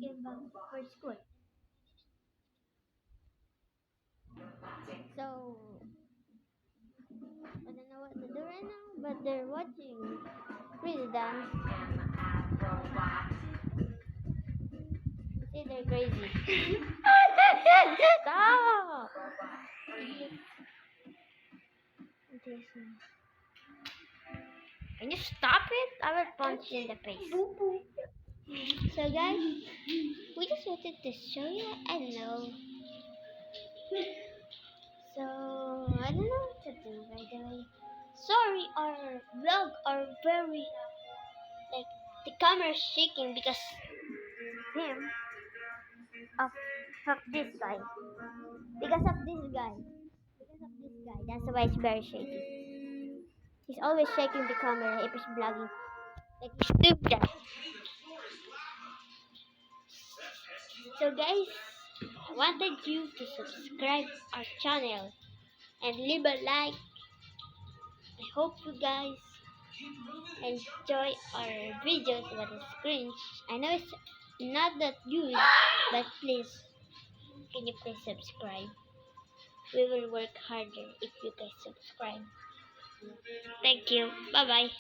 came back for school. So I don't know what to do right now, but they're watching Pretty Dance. See, they're crazy. Stop! Can you stop it? I will punch you in the face. So guys, we just wanted to show you. I don't know. So I don't know what to do by the way. Sorry, our vlog are very like the camera is shaking because him of this guy. Because of this guy. Because of this guy. That's why it's very shaky. He's always shaking the camera if he's vlogging. Like he's do that. So guys, I wanted you to subscribe our channel and leave a like. I hope you guys enjoy our videos about the screens. I know it's not that good, but please, can you please subscribe? We will work harder if you guys subscribe. Thank you. Bye bye.